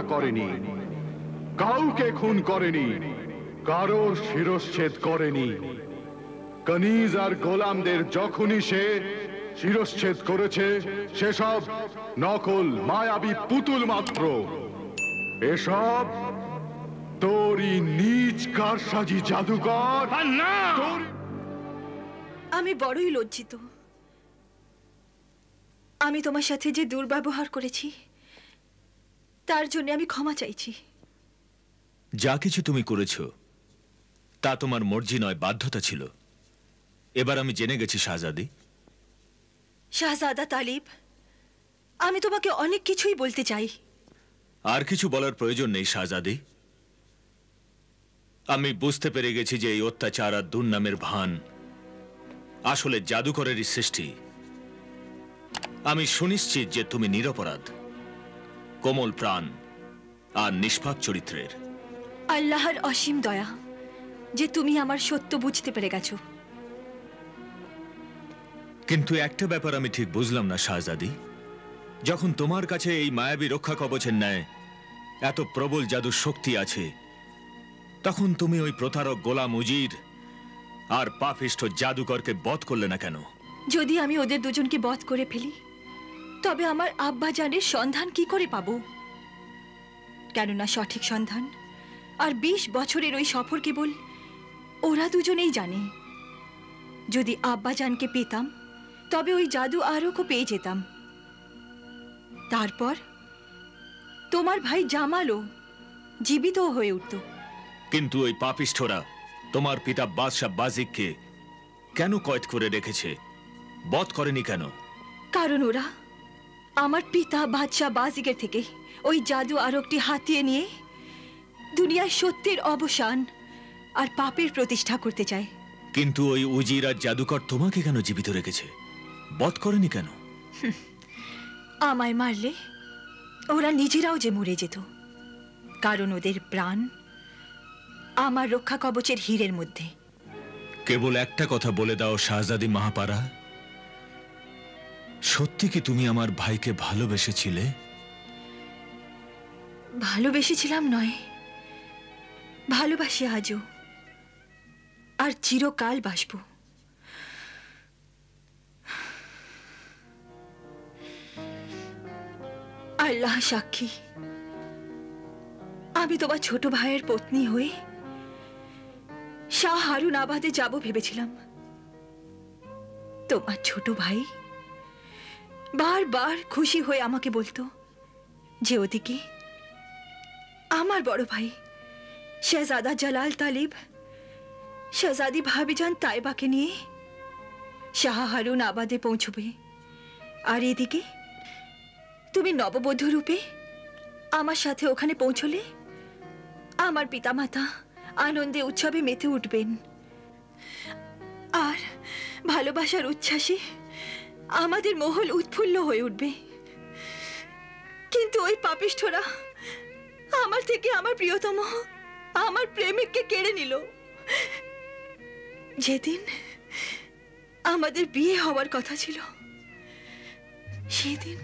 হত্যা করেনি, কাউকে খুন করেনি, কারোর শিরশ্ছেদ করেনি। কনিজ আর গোলামদের যখনই সে শিরশ্ছেদ করেছে সেসব নকল মায়াবী পুতুল মাত্র। এসব তোরই নিজ কারসাজি জাদুকর। আমি বড়ই লজ্জিত। আমি তোমার সাথে যে দুর্ব্যবহার করেছি তার জন্য আমি ক্ষমা চাইছি। যা কিছু তুমি করেছো তা তোমার মর্জি নয়, বাধ্যতা ছিল। এবার আমি জেনে গেছি শাহজাদি। শাহজাদা তালিব, আমি তোমাকে অনেক কিছুই বলতে চাই। আর কিছু বলার প্রয়োজন নেই শাহজাদি। আমি বুঝতে পেরে গেছি যে এই অত্যাচার আর দুর্নামের ভান আসলে জাদুকরেরই সৃষ্টি। আমি সুনিশ্চিত যে তুমি নিরপরাধ, কোমল প্রাণ আর নিষ্পাপ চরিত্রের। আল্লাহর অসীম দয়া যে তুমি আমার সত্য বুঝতে পেরে গেছো। কিন্তু একটা ব্যাপার আমি ঠিক বুঝলাম না শাহজাদি। যখন তোমার কাছে এই মায়াবী রক্ষা কবচের ন্যায় এত প্রবল জাদুর শক্তি আছে, তখন তুমি ওই প্রতারক গোলাম উজির আর পাপিষ্ঠ জাদুকরকে বধ করলে না কেন? যদি আমি ওদের দুজনকে বধ করে ফেলি তবে আমার আব্বা জানের সন্ধান কি করে পাবো? কেননা সঠিক সন্ধান আর 20 বছরের ওই সফর কেবল ওরা দুজনেই জানে। যদি আব্বা জানকে পেতাম তবে ওই জাদু আরোকে পেয়ে যেতাম। তারপর তোমার ভাই জামালও জীবিত হয়ে উঠত। কিন্তু ওই পাপিষ্ঠরা তোমার পিতা বাদশাহ বাজিককে কেন কয়েদ করে রেখেছে, বধ করেনি কেন? কারণ ওরা আমার পিতা বাদশাহ বাজিকের থেকে ওই জাদু আরোকটি হাতিয়ে নিয়ে দুনিয়ায় সত্যের অবসান আর পাপের প্রতিষ্ঠা করতে চায়। কিন্তু ওই উজির আর জাদুকর তোমাকে কেন জীবিত রেখেছে, বধ করেনি কেন? আমায় মারলে ওরা নিজেরাও যে মরে যেত, কারণ ওদের প্রাণ আমার রক্ষা কবচের হীরের মধ্যে। কেবল একটা কথা বলে দাও শাহজাদি মাহাপারা, সত্যি কি তুমি আমার ভাইকে ভালোবেসেছিলে? ভালোবেসেছিলাম নয়, ভালোবাসি আজও, আর চিরকাল বাসবো। আল্লাহ সাক্ষী, আমি তোমার ছোট ভাইয়ের পত্নী হয়ে শাহ হারুন আবাদে যাব ভেবেছিলাম। তোমার ছোট ভাই বারবার খুশি হয়ে আমাকে বলতো যে ওদিকে আমার বড় ভাই শেহজাদা জালাল তালিব শেহজাদি ভাবিজান তাইবাকে নিয়ে শাহ হারুন আবাদে পৌঁছবে, আর এদিকে তুমি নববধূ রূপে আমার সাথে ওখানে পৌঁছলে আমার পিতামাতা আনন্দে উৎসবে মেতে উঠবেন, আর ভালোবাসার উচ্ছ্বাসে আমাদের মহল উৎফুল্ল হয়ে উঠবে। কিন্তু ওই পাপিষ্ঠরা আমার থেকে আমার প্রিয়তম আমার প্রেমিককে কেড়ে নিল। যেদিন আমাদের বিয়ে হওয়ার কথা ছিল সেদিন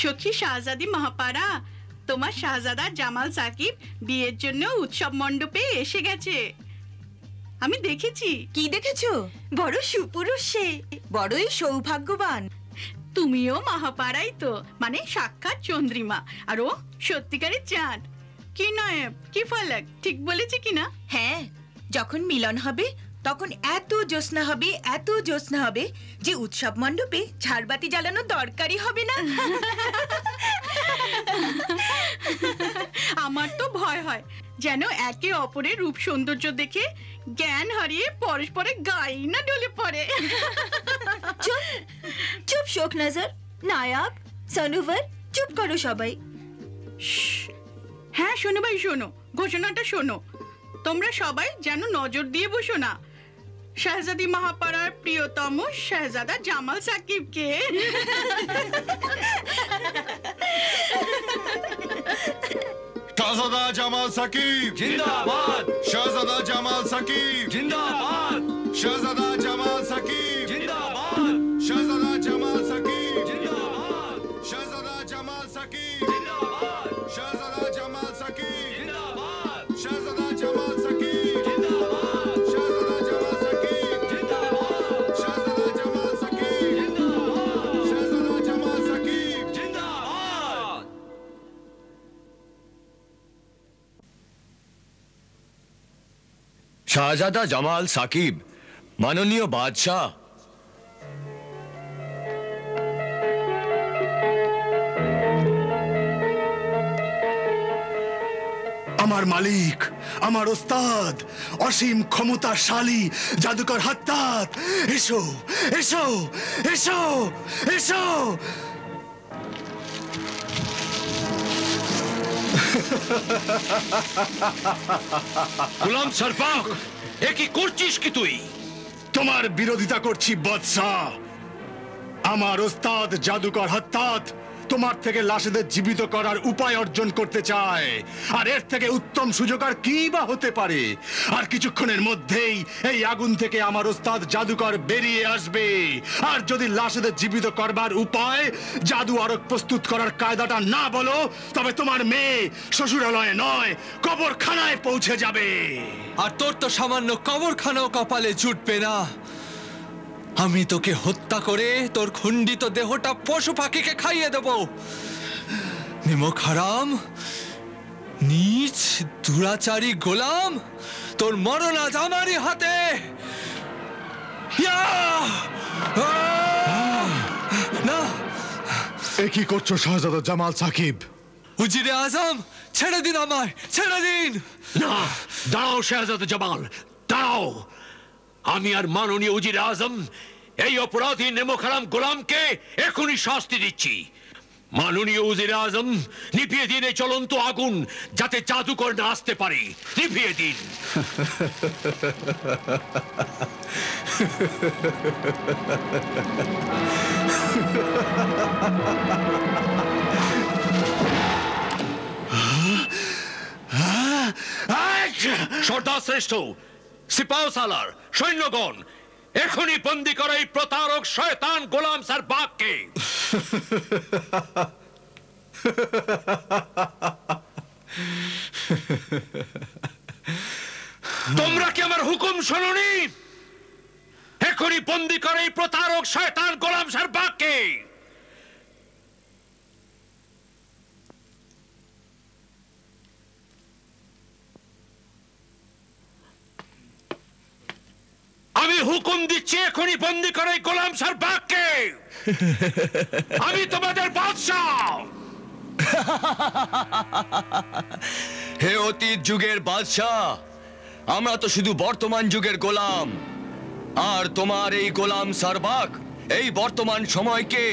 সখী শাহজাদি মাহাপারা, তোমার শাহজাদা জামাল সাকিব বিয়ের জন্য উৎসব মণ্ডপে এসে গেছে। আমি দেখেছি। কি দেখেছো? বড় সুপুরুষ সে, বড়ই সৌভাগ্যবান। তুমিও মাহাপাড়াই তো, মানে সাক্ষাৎ চন্দ্রিমা, আর ও সত্যিকারের চাঁদ। কি নায়েব, কি ফলক, ঠিক বলেছি কিনা? হ্যাঁ, যখন মিলন হবে তখন এত জ্যোৎস্না হবে, এত জ্যোৎস্না হবে যে উৎসব মণ্ডপে ঝাড়বাতি জ্বালানো দরকারই হবে না। আমার তো ভয় হয় যেন একে অপরের রূপ সৌন্দর্য দেখে জ্ঞান হারিয়ে পরস্পরের গায়ে না ডলে পড়ে। চুপ চুপ শোক নজর, নায়াব, সনুভার, চুপ করো সবাই। হ্যাঁ শোনো ভাই, শোনো, ঘোষণাটা শোনো। তোমরা সবাই যেন নজর দিয়ে বসো না। শাহজাদি মহাপাড়ার প্রিয়তম শাহজাদা জামাল সাকিবকে। শাহজাদা জামাল সাকিব জিন্দাবাদ, শাহজাদা জামাল সাকিব জিন্দাবাদ, শাহজাদা জামাল সাকিব জিন্দাবাদ, শাহজাদা জামাল সাকিব জিন্দাবাদ, শাহজাদা জামাল সাকিব জিন্দাবাদ, শাহজাদা জামাল সাকিব জিন্দাবাদ, শাহজাদা জামাল সাকিব জিন্দাবাদ, শাহজাদা জামাল সাকিব জিন্দাবাদ, শাহজাদা জামাল সাকিব জিন্দাবাদ, শাহজাদা জামাল সাকিব জিন্দাবাদ। শাহজাদা জামাল সাকিব, মাননীয় বাদশাহ। আমার মালিক, আমার ওস্তাদ, অসীম ক্ষমতাশালী জাদুকর হাত্তাত, এসো এসো এসো এসো। গোলাম সারবাক, এ কি করছিস কি তুই? তোমার বিরোধিতা করছি বাদশাহ। আমার ওস্তাদ জাদুকর হাত্তাত তোমার থেকে লাশেদের জীবিত করার উপায় অর্জন করতে চায়, আর এর থেকে উত্তম সুযোগ আর কি বা হতে পারে? আর কিছুক্ষণের মধ্যেই এই আগুন থেকে আমার ওস্তাদ জাদুকর বেরিয়ে আসবে, আর যদি লাশেদের জীবিত করবার উপায়, জাদু আরক প্রস্তুত করার কায়দাটা না বলো, তবে তোমার মেয়ে শ্বশুরালয়ে নয় কবরখানায় পৌঁছে যাবে। আর তোর তো সামান্য কবরখানাও কপালে জুটবে না। আমি তোকে হত্যা করে তোর খণ্ডিত দেহটা পশু পাখিকে খাইয়ে দেব। নিমক হারাম, নীচ দুরাচারী গোলাম, তোর মরণ আজ আমারই হাতে। না, এ কি করছো শাহজাদা জামাল সাকিব? উজিরে আজম, ছেড়ে দিন আমায়, ছেড়ে দিন। না, দাঁড়াও শাহজাদা জামাল, দাঁড়াও। আমি আর মাননীয় উজিরে আজম এই অপরাধী নেমোখারাম গোলামকে এখনই শাস্তি দিচ্ছি। মাননীয় উজিরে আজম, নিভিয়ে দিন এই জ্বলন্ত আগুন, যাতে জাদুকর না আসতে পারে। নিভিয়ে দিন। সর্দার শ্রেষ্ঠ, সিপাহ সালার, সৈন্যগণ, এখনই বন্দি করে এই প্রতারক শয়তান গোলাম সারবাককে। তোমরা কি আমার হুকুম শোনোনি? এখনই বন্দি করে এই প্রতারক শয়তান গোলাম সারবাককে। আমি হুকুম দিচ্ছি, এখনই বন্দি করে গোলাম সারবাককে। আমি তোমাদের বাদশাহ। হে অতীত যুগের বাদশাহ, আমরা তো শুধু বর্তমান যুগের গোলাম, আর তোমার এই গোলাম সারবাক এই বর্তমান সময়কে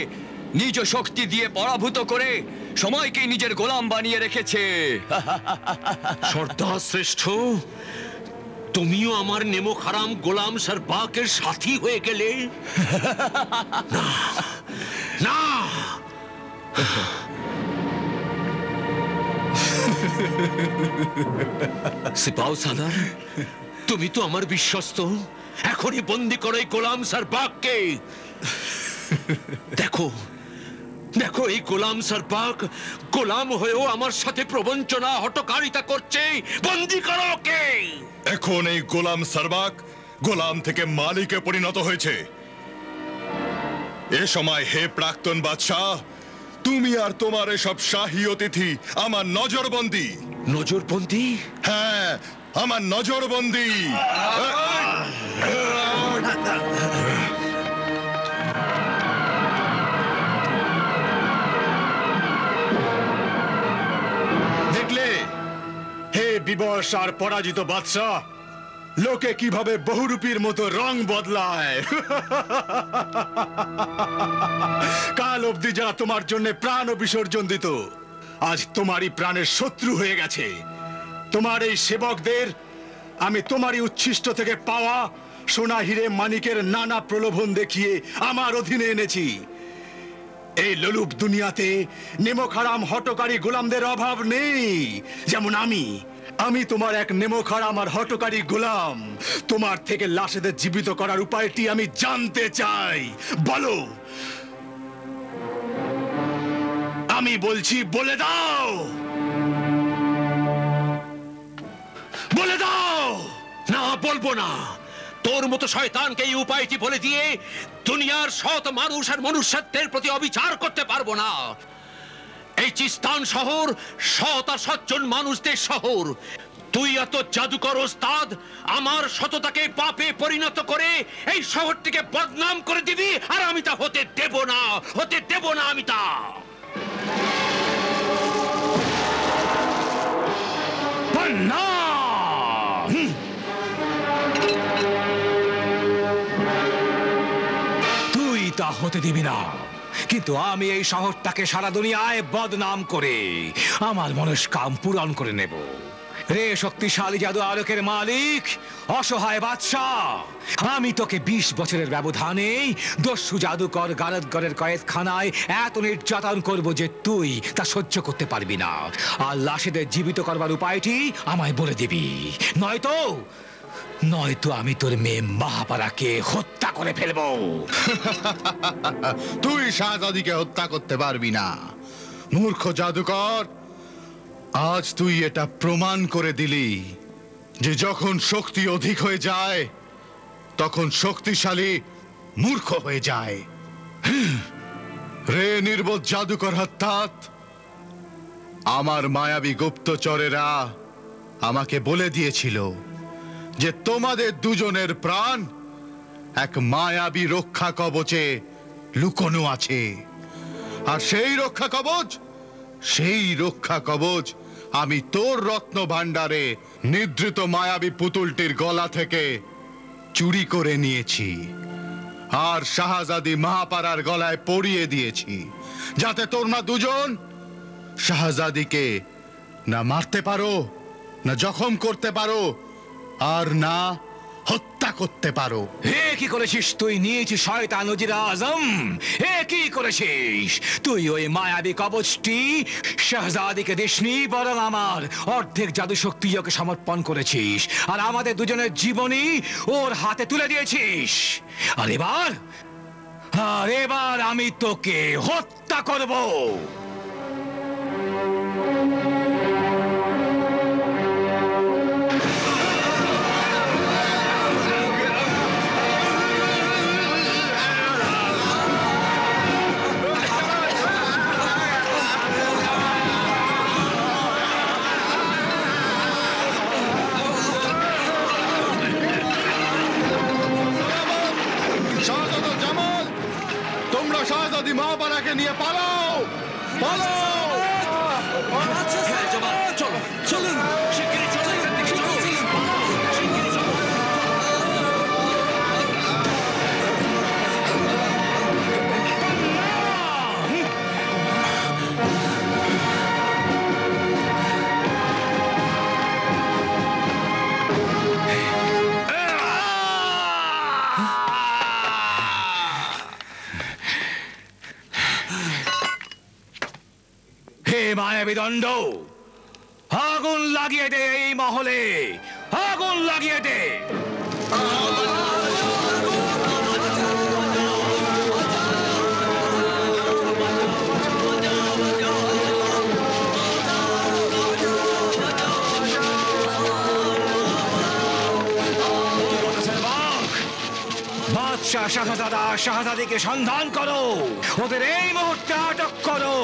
নিজ শক্তি দিয়ে পরাভূত করে সময়কে নিজের গোলাম বানিয়ে রেখেছে। সর্দার শ্রেষ্ঠ, তুমিও আমার নেমোখারাম গোলাম সারবাকের সাথী হয়ে গেলে। না, না। সিপাহ সালার, তুমি তো আমার বিশ্বস্ত। এখনই বন্দি করো এই গোলাম সারবাককে। দেখো, দেখো, এই গোলাম সারবাক গোলাম হয়েও আমার সাথে প্রবঞ্চনা হটকারিতা করছে। বন্দি করো ওকে। এখন এই গোলাম সারবাক গোলাম থেকে মালিকে পরিণত হয়েছে। এ সময় হে প্রাক্তন বাদশাহ, তুমি আর তোমার এসব শাহী অতিথি আমার নজরবন্দি। নজরবন্দি? হ্যাঁ, আমার নজরবন্দি। দেখলে হে বিবশ আর পরাজিত বাদশাহ, লোকে কিভাবে বহুরূপীর মতো রং বদলায়। কাল অবধি যারা তোমার জন্য প্রাণ বিসর্জন দিত, আজ তোমারই প্রাণের শত্রু হয়ে গেছে। তোমার এই সেবকদের আমি তোমারই উচ্ছিষ্ট থেকে পাওয়া সোনা হিরে মানিকের নানা প্রলোভন দেখিয়ে আমার অধীনে এনেছি। এই লোলুপ দুনিয়াতে নেমক হারাম হটকারী গোলামদের অভাব নেই। যেমন আমি তোমার এক নেমক হারাম আর হটকারী গোলাম। তোমার থেকে লাশেদের জীবিত করার উপায়টি আমি জানতে চাই। বলো। আমি বলছি, বলে দাও, বলে দাও। না, বলবো না। তোর মতো শয়তানকে এই উপায়টি বলে দিয়ে দুনিয়ার সৎ মানুষ আর মনুষ্যত্বের প্রতি অবিচার করতে পারবো না। এই চিস্তান শহর সৎ আর সজ্জন মানুষদের শহর। তুই এত জাদুকর ওস্তাদ আমার সততাকে পাপে পরিণত করে এই শহরটিকে বদনাম করে দিবি, আর আমি তা হতে দেব না, হতে দেব না আমি তা। না, তুই তা হতে দিবি না, কিন্তু আমি এই শহরটাকে সারা দুনিয়ায় বদনাম করে আমার মনস্কাম পূরণ করে নেব। রে শক্তিশালী জাদু আলোকের মালিক, অসহায় বাদশাহ, আমি তোকে 20 বছরের ব্যবধানে দস্যু জাদুকর গারদগড়ের কয়েদখানায় এত নির্যাতন করব যে তুই তা সহ্য করতে পারবি না। আর লাশেদের জীবিত করবার উপায়টি আমায় বলে দিবি, নয়তো আমি তোর মেয়ে মহাপারাকে হত্যা করে ফেলবো। তুই শাহজাদিকে হত্যা করতে পারবি না, মূর্খ জাদুকর। আজ তুই এটা প্রমাণ করে দিলি যে যখন শক্তি অধিক হয়ে যায় তখন শক্তিশালী মূর্খ হয়ে যায়। রে নির্বোধ জাদুকর হত্যাত, আমার মায়াবী গুপ্তচরেরা আমাকে বলে দিয়েছিল যে তোমাদের দুজনের প্রাণ এক মায়াবী রক্ষা কবচে লুকোনো আছে। আর সেই রক্ষা কবচ আমি তোর রত্ন ভাণ্ডারে নিদ্রিত মায়াবী পুতুলটির গলা থেকে চুরি করে নিয়েছি আর শাহজাদি মহাপারার গলায় পরিয়ে দিয়েছি, যাতে তোমরা দুজন শাহজাদিকে না মারতে পারো, না জখম করতে পারো, আর না হত্যা করতে পারো। এ কি করেছিস তুই? নিয়েছিস শয়তান উজির আজম, এ কি করেছিস তুই? ওই মায়াবী কবচটি শাহজাদিকে দিসনি, বরং আমার অর্ধেক জাদু শক্তি ওকে সমর্পণ করেছিস, আর আমাদের দুজনের জীবনই ওর হাতে তুলে দিয়েছিস। আর এবার আমি তোকে হত্যা করব। শাহজাদি মহাপারাকে নিয়ে পালাও, পালাও। চলো, চলুন, শিগগিরই চলো এখান থেকে, চলো। মায়াবী দণ্ড, আগুন লাগিয়ে দে এই মহলে, আগুন লাগিয়ে দে। বাদশাহ শাহজাদা শাহজাদিকে সন্ধান করো, ওদের এই মুহূর্তে আটক করো,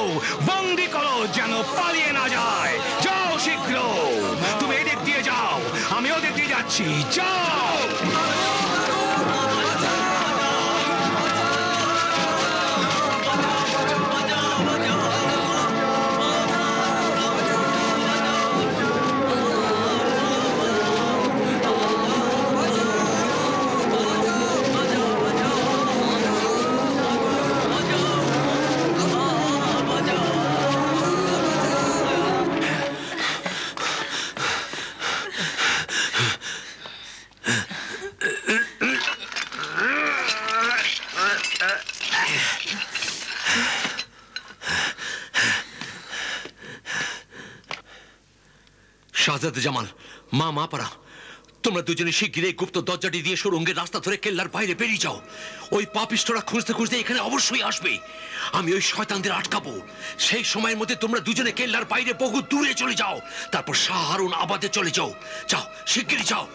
বন্দি করো, যেন পালিয়ে না যায়। যাও শীঘ্র, তুমি এদিক দিয়ে যাও, আমি ওদিক দিয়ে যাচ্ছি, যাও। শাহজাদা জামাল, মা পারা, তোমরা দুজনে শিগগিরই গুপ্ত দরজাটি দিয়ে সুড়ঙ্গের রাস্তা ধরে কেল্লার বাইরে বেরিয়ে যাও। ওই পাপিষ্ঠরা খুঁজতে খুঁজতে এখানে অবশ্যই আসবে। আমি ওই শয়তানদের আটকাবো। সেই সময়ের মধ্যে তোমরা দুজনে কেল্লার বাইরে বহু দূরে চলে যাও, তারপর শাহ হারুন আবাদে চলে যাও। যাও, শিগগিরই যাও।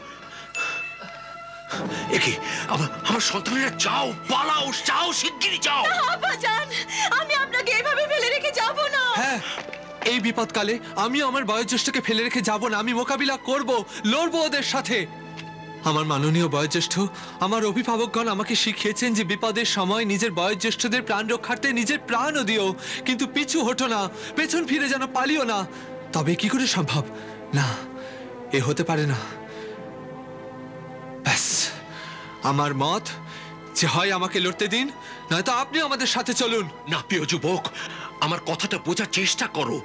একে আমার সন্তানেরা, যাও, পালাও, যাও, শিগগিরই যাও। আব্বাজান, আমি আপনাকে এভাবে ফেলে রেখে যাব না। হ্যাঁ, এই বিপদকালে আমি আমার বয়োজ্যেষ্ঠকে ফেলে রেখে যাব না। আমি মোকাবিলা করব, লড়বো ওদের সাথে। আমার মাননীয় বয়োজ্যেষ্ঠ, আমার অভিভাবকগণ আমাকে শিখিয়েছেন যে বিপদের সময় নিজের বয়োজ্যেষ্ঠদের প্রাণ রক্ষার্থে নিজের প্রাণও দিও, কিন্তু পিছু হটো না, পেছন ফিরে যেন পালিও না। তবে কি করে সম্ভব? না, এ হতে পারে না। ব্যাস, আমার মত যে হয় আমাকে লড়তে দিন, নয়তো আপনি আমাদের সাথে চলুন। না প্রিয় যুবক, আমার কথাটা বোঝার চেষ্টা করো।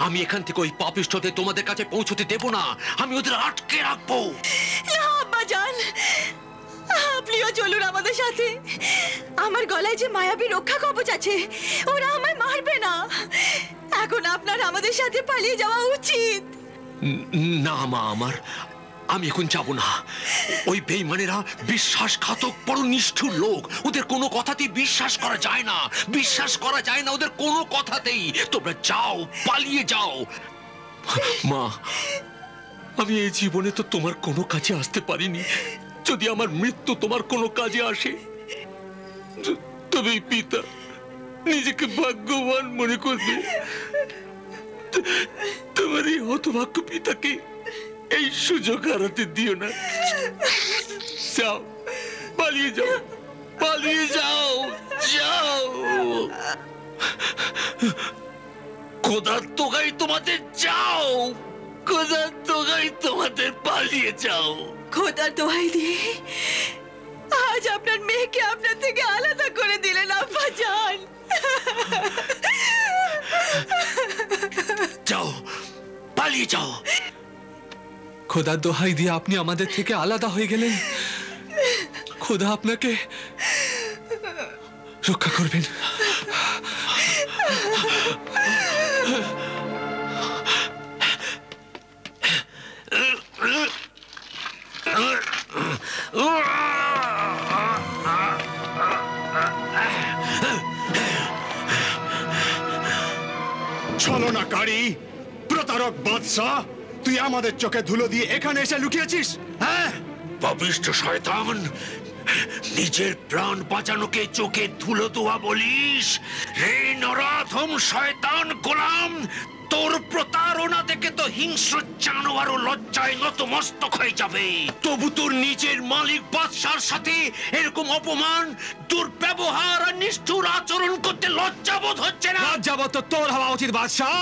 আমি এখান থেকে ওই পাপিষ্ঠদের তোমাদের কাছে পৌঁছতে দেব না। আমি ওদের আটকে রাখবো। না আব্বাজান, আপনিও চলুন আমাদের সাথে। আমার গলায় যে মায়াবী রক্ষা কবচ আছে, ওরা আমায় মারবে না। এখন আপনার আমাদের সাথে পালিয়ে যাওয়া উচিত। না মা আমার, আমি এখন যাব না। ওই বেঈমানেরা বিশ্বাসঘাতক, বড় নিষ্ঠুর লোক। ওদের কোনো কথাতেই বিশ্বাস করা যায় না, বিশ্বাস করা যায় না ওদের কোনো কথাতেই। তোমরা যাও, পালিয়ে যাও। মা, আমি এই জীবনে তো তোমার কোনো কাজে আসতে পারিনি। যদি আমার মৃত্যু তোমার কোনো কাজে আসে, তবে পিতা নিজেকে ভাগ্যবান মনে করবে। তোমার এই হতভাগ্য পিতাকে এই সুযোগ হারাতে দিও না। যাও, পালিয়ে যাও, পালিয়ে যাও, যাও। খোদার তোগাই তোমাদের, যাও, খোদার তোগাই তোমাদের, পালিয়ে যাও। খোদার দোহাই দিয়ে আজ আপনার মেয়েকে আপনার থেকে আলাদা করে দিলেন আব্বাজান। যাও, পালিয়ে যাও। খোদার দোহাই দিয়ে আপনি আমাদের থেকে আলাদা হয়ে গেলেন। খোদা আপনাকে রক্ষা করবেন। ছলনাকারী, প্রতারক বাদশাহ, তুই আমাদের চোখে ধুলো দিয়ে এখানে এসে লুকিয়েছিস? হ্যাঁ, পাপিষ্ঠ শয়তান, নিজের প্রাণ বাঁচানোকে চোখে ধুলো দেওয়া বলিস? হে নরাধম শয়তান গোলাম, তোর প্রতারণা দেখে তো হিংস্র জানোয়ারও লজ্জায় নতমস্তক হয়ে যাবে। তবু তোর নিজের মালিক বাদশার সাথে এরকম অপমান, দুর্ব্যবহার আর নিষ্ঠুর আচরণ করতে লজ্জাবোধ হচ্ছে না? লজ্জাবোধ তো তোর হওয়া উচিত বাদশাহ,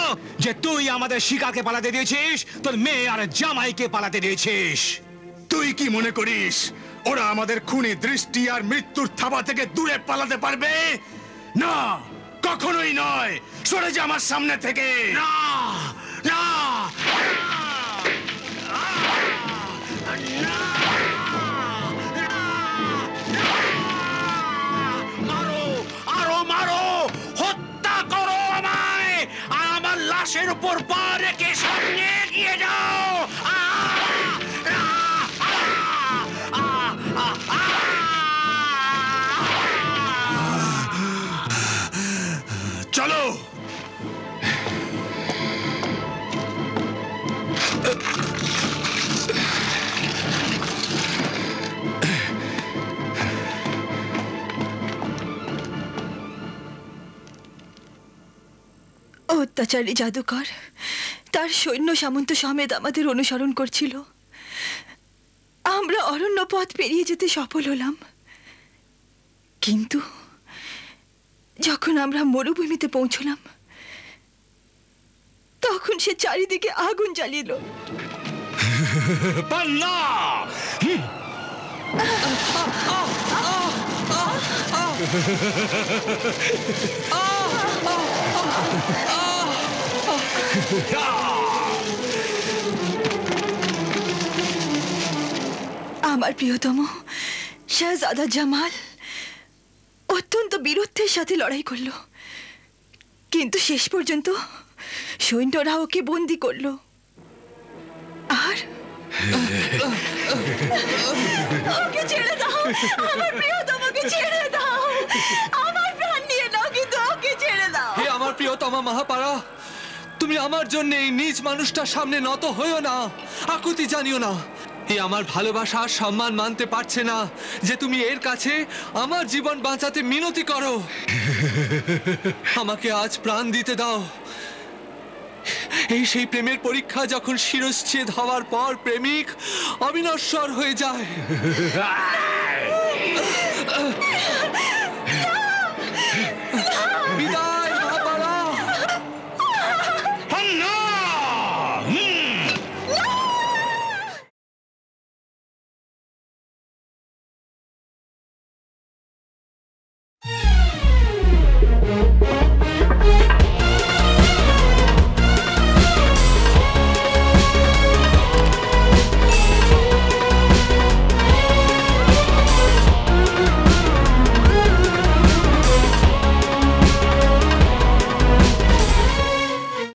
যে তুই আমাদের শিকারকে পালাতে দিয়েছিস, তোর মেয়ে আর জামাইকে পালাতে দিয়েছিস। তুই কি মনে করিস ওরা আমাদের খুনি দৃষ্টি আর মৃত্যুর থাবা থেকে দূরে পালাতে পারবে? না, কখনোই নয়। সরে যা আমার সামনে থেকে। না, না, মারো, আরো মারো, হত্যা করো আমায়, আর আমার লাশের উপর পা রেখে সামনে এগিয়ে যাও। চলো। অত্যাচারী জাদুকর তার সৈন্য সামন্ত সমেত আমাদের অনুসরণ করছিল। আমরা অরণ্য পথ পেরিয়ে যেতে সফল হলাম, কিন্তু যখন আমরা মরুভূমিতে পৌঁছলাম, তখন সে চারিদিকে আগুন জ্বালিয়ে পাল্লা! আমার প্রিয়তম শাহজাদা জামাল অত্যন্ত বীরত্বের সাথে লড়াই করলো, কিন্তু শেষ পর্যন্ত সৈন্যরা ওকে বন্দি করলো। আর ওকে ছেড়ে দাও, আমার প্রিয়তমাকে ছেড়ে দাও, আমার প্রাণ নিয়ে নাও, কিন্তু ওকে ছেড়ে দাও। হে আমার প্রিয়তমা মহাপারা, তুমি আমার জন্য এই নিজ মানুষটার সামনে নত হইও না, আকুতি জানিও না। এ আমার ভালোবাসা আর সম্মান মানতে পারছে না যে তুমি এর কাছে আমার জীবন বাঁচাতে মিনতি করো। আমাকে আজ প্রাণ দিতে দাও। এই সেই প্রেমের পরীক্ষা যখন শিরশ্ছেদ হওয়ার পর প্রেমিক অবিনশ্বর হয়ে যায়।